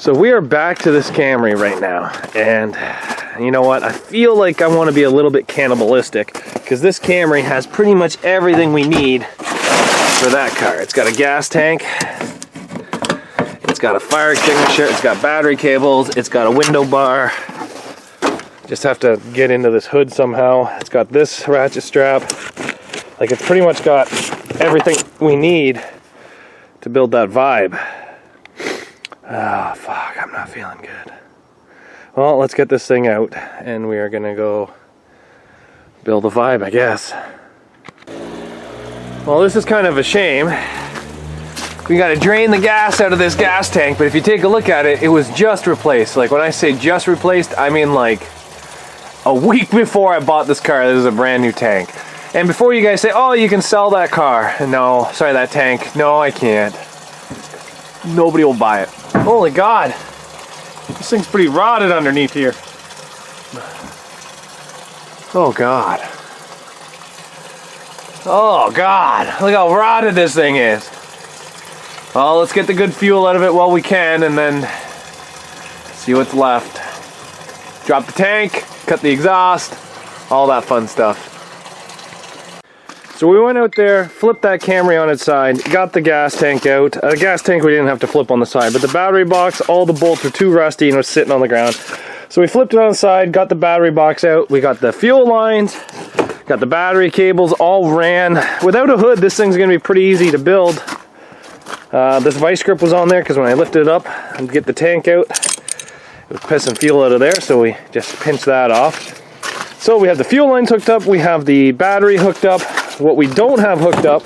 So we are back to this Camry right now, and you know what? I feel like I want to be a little bit cannibalistic because this Camry has pretty much everything we need for that car. It's got a gas tank, it's got a fire extinguisher, it's got battery cables, it's got a window bar. Just have to get into this hood somehow. It's got this ratchet strap. Like, it's pretty much got everything we need to build that vibe. Oh, fuck, I'm not feeling good. Well, let's get this thing out, and we are gonna go build a vibe, I guess. Well, this is kind of a shame. We gotta drain the gas out of this gas tank, but if you take a look at it, it was just replaced. Like, when I say just replaced, I mean like a week before I bought this car, this is a brand new tank. And before you guys say, oh, you can sell that car. No, sorry, that tank. No, I can't. Nobody will buy it. Holy God. This thing's pretty rotted underneath here. Oh God. Oh God. Look how rotted this thing is. Well, let's get the good fuel out of it while we can and then see what's left. Drop the tank, cut the exhaust, all that fun stuff. So we went out there, flipped that Camry on its side, got the gas tank out. The gas tank we didn't have to flip on the side, but the battery box, all the bolts were too rusty and was sitting on the ground. So we flipped it on the side, got the battery box out, we got the fuel lines, got the battery cables, all ran. Without a hood, this thing's gonna be pretty easy to build. This vice grip was on there because when I lifted it up and get the tank out, it was pissing fuel out of there, so we just pinched that off. So we have the fuel lines hooked up, we have the battery hooked up. What we don't have hooked up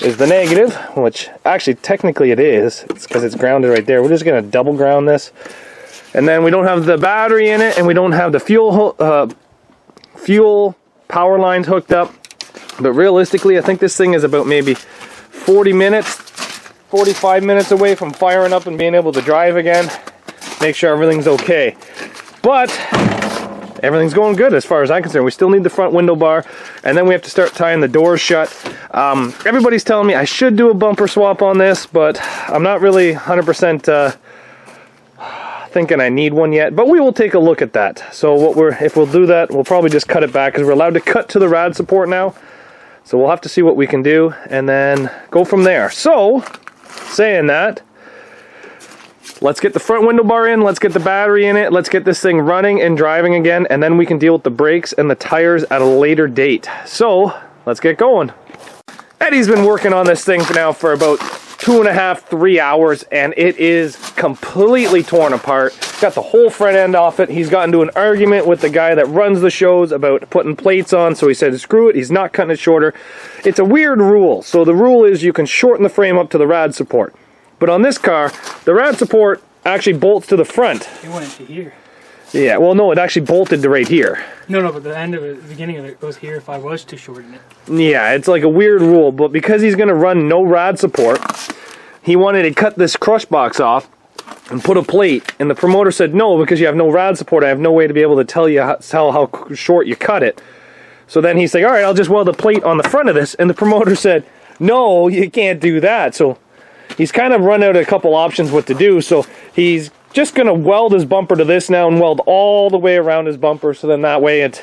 is the negative, which actually technically it is. It's because it's grounded right there. We're just going to double ground this. And then we don't have the battery in it, and we don't have the fuel power lines hooked up. But realistically, I think this thing is about maybe 40 minutes, 45 minutes away from firing up and being able to drive again. Make sure everything's okay. But everything's going good as far as I'm concerned. We still need the front window bar, and then we have to start tying the doors shut. Everybody's telling me I should do a bumper swap on this, but I'm not really 100% thinking I need one yet. But we will take a look at that. So if we'll do that, we'll probably just cut it back because we're allowed to cut to the rad support now. So we'll have to see what we can do and then go from there. So, saying that, let's get the front window bar in, let's get the battery in it, let's get this thing running and driving again, and then we can deal with the brakes and the tires at a later date. So, let's get going. Eddie's been working on this thing for about 2.5, 3 hours, and it is completely torn apart. Got the whole front end off it. He's gotten into an argument with the guy that runs the shows about putting plates on, so he said screw it, he's not cutting it shorter. It's a weird rule. So the rule is you can shorten the frame up to the rad support. But on this car, the rad support actually bolts to the front. It went to here. Yeah, well, no, it actually bolted to right here. No, but the end of it, the beginning of it goes here if I was to shorten it. Yeah, it's like a weird rule, but because he's going to run no rad support, he wanted to cut this crush box off and put a plate, and the promoter said, no, because you have no rad support, I have no way to be able to tell how short you cut it. So then he's like, all right, I'll just weld a plate on the front of this, and the promoter said, no, you can't do that. So he's kind of run out a couple options what to do, so he's just going to weld his bumper to this now and weld all the way around his bumper, so then that way it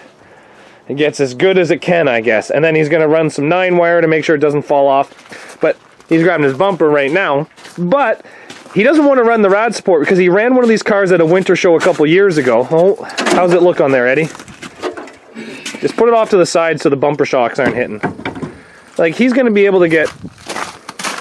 gets as good as it can, I guess. And then he's going to run some 9-wire to make sure it doesn't fall off. But he's grabbing his bumper right now. But he doesn't want to run the rad support because he ran one of these cars at a winter show a couple years ago. Oh, how's it look on there, Eddie? Just put it off to the side so the bumper shocks aren't hitting. Like, he's going to be able to get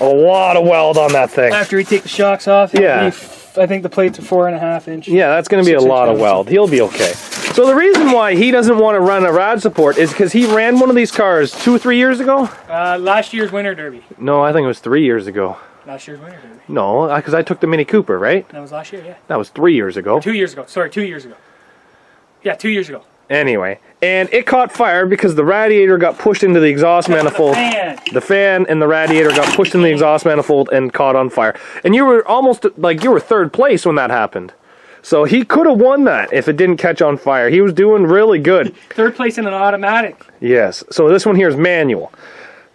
a lot of weld on that thing. After we take the shocks off, yeah. I think the plates are 4.5 inch. Yeah, that's going to be a lot of weld. He'll be okay. So the reason why he doesn't want to run a rad support is because he ran one of these cars 2 or 3 years ago? Last year's Winter Derby. No, I think it was 3 years ago. Last year's Winter Derby. No, because I took the Mini Cooper, right? That was last year, yeah. That was 3 years ago. Or 2 years ago. Sorry, 2 years ago. Yeah, 2 years ago. Anyway, and it caught fire because the radiator got pushed into the exhaust manifold. The fan and the radiator got pushed into the exhaust manifold and caught on fire. And you were almost, like, you were third place when that happened. So he could have won that if it didn't catch on fire. He was doing really good. Third place in an automatic. Yes. So this one here is manual.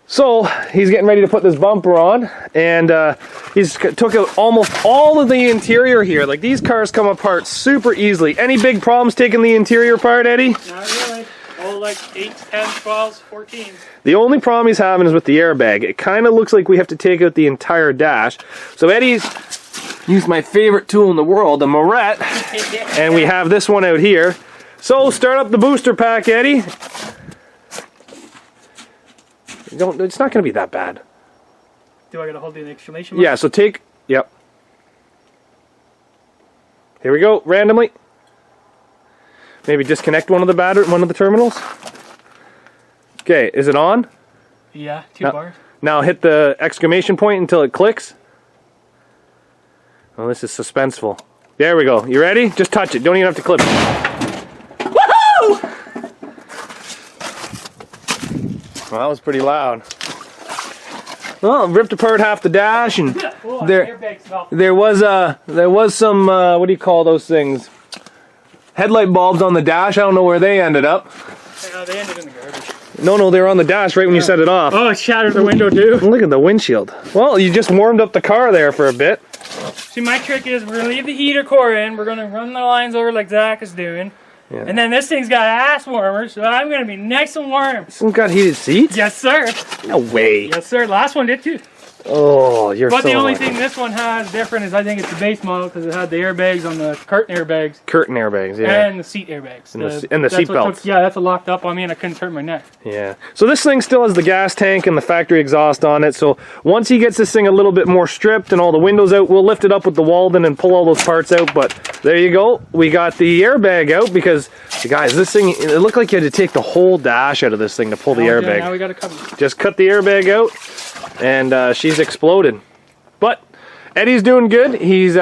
So he's getting ready to put this bumper on, and he's took out almost all of the interior here. Like, these cars come apart super easily. Any big problems taking the interior apart, Eddie? Not really. Oh, like 8, 10, 12, 14. The only problem he's having is with the airbag. It kind of looks like we have to take out the entire dash. So Eddie's used my favorite tool in the world, a Moret, and we have this one out here. So start up the booster pack, Eddie. It's not going to be that bad. Do I gotta hold the exclamation mark? Yeah, so take, yep. Here we go, randomly. Maybe disconnect one of the terminals. Okay, is it on? Yeah, 2 bars. Now hit the exclamation point until it clicks. Oh, this is suspenseful. There we go. You ready? Just touch it. Don't even have to clip it. Woohoo! Well, that was pretty loud. Well, ripped apart half the dash, and Oh, there was some what do you call those things? Headlight bulbs on the dash. I don't know where they ended up. They ended in the garbage. No, they were on the dash right when you set it off. Oh, it shattered the window too. Look at the windshield. Well, you just warmed up the car there for a bit. See, my trick is we're gonna leave the heater core in. We're gonna run the lines over like Zach is doing. Yeah. And then this thing's got ass warmers, so I'm gonna be nice and warm. This one's got heated seats? Yes, sir. No way. Yes, sir. Last one did too. Oh, you're so But the only lucky. thing this one has different is I think it's the base model because it had the airbags on the curtain airbags. Curtain airbags, yeah. And the seat airbags. And the seat belts. Yeah, that's what locked up on me and I couldn't turn my neck. Yeah. So this thing still has the gas tank and the factory exhaust on it. So once he gets this thing a little bit more stripped and all the windows out, we'll lift it up with the Walden and pull all those parts out. But there you go. We got the airbag out because, guys, this thing, it looked like you had to take the whole dash out of this thing to pull the airbag. Now we got to cut it. Just cut the airbag out and she's exploded. But Eddie's doing good. He's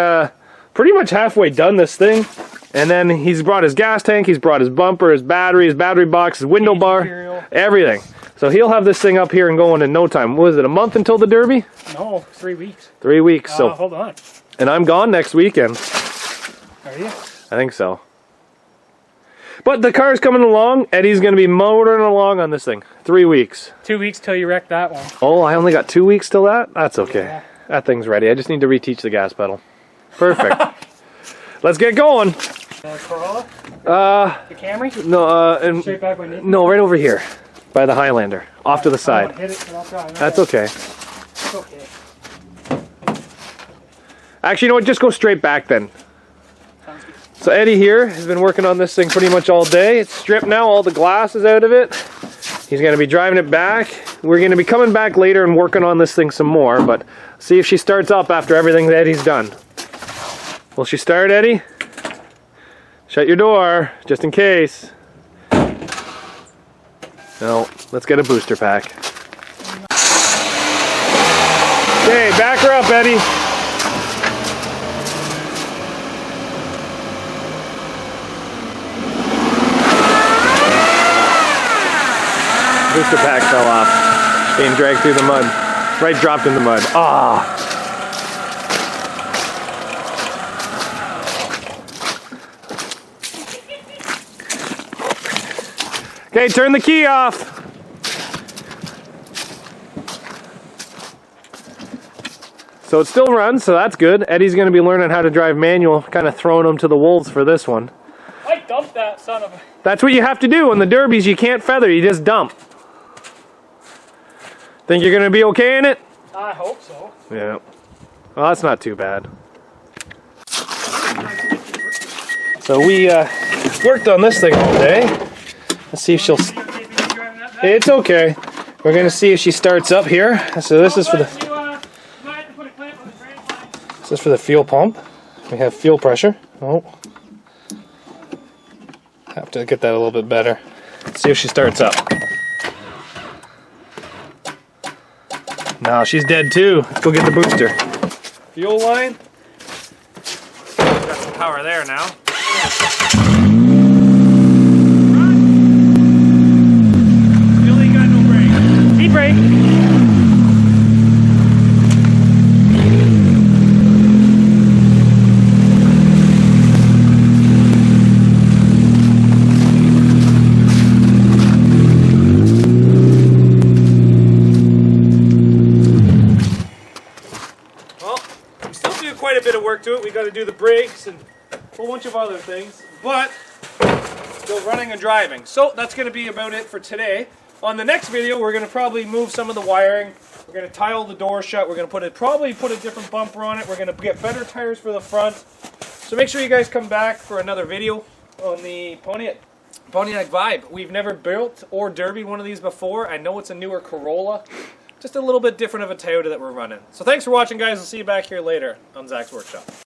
pretty much halfway done this thing. And then he's brought his gas tank, he's brought his bumper, his battery box, his window bar, everything. So he'll have this thing up here and going in no time. What is it, a month until the Derby? No, 3 weeks. 3 weeks. So hold on. And I'm gone next weekend. Are you? I think so. But the car's coming along. Eddie's going to be motoring along on this thing. 3 weeks. 2 weeks till you wreck that one. Oh, I only got 2 weeks till that? That's okay. Yeah. That thing's ready. I just need to reteach the gas pedal. Perfect. Let's get going. Corolla? The Camry? No, and straight back when you no, right over here. By the Highlander. Off to the side. Hit it, but I'll try. That's okay. It's okay. Actually, you know what? Just go straight back then. Sounds good. So Eddie here has been working on this thing pretty much all day. It's stripped now. All the glass is out of it. He's going to be driving it back. We're going to be coming back later and working on this thing some more, but see if she starts up after everything that Eddie's done. Will she start, Eddie? Shut your door, just in case. No, let's get a booster pack. Okay, back her up, Eddie. Booster pack fell off, being dragged through the mud. Right, dropped in the mud. Ah. Okay, turn the key off. So it still runs, so that's good. Eddie's going to be learning how to drive manual, kind of throwing him to the wolves for this one. I dumped that son of a... That's what you have to do on the derbies. You can't feather, you just dump. Think you're going to be okay in it? I hope so. Yeah. Well, that's not too bad. So we worked on this thing all day. Let's see if she'll... It's okay. We're going to see if she starts up here. So this is for the fuel pump. We have fuel pressure. Oh. Have to get that a little bit better. Let's see if she starts up. No, she's dead too. Let's go get the booster. Fuel line. Got some power there now. Still ain't got no brake. Deep brake. quite a bit of work to it. We got to do the brakes and a whole bunch of other things, but still running and driving. So that's going to be about it for today. On the next video, we're going to probably move some of the wiring. We're going to tile the door shut. We're going to probably put a different bumper on it. We're going to get better tires for the front. So make sure you guys come back for another video on the Pontiac Vibe. We've never built or derbied one of these before. I know it's a newer Corolla. Just a little bit different of a Toyota that we're running. So thanks for watching, guys. We'll see you back here later on Zach's Workshop.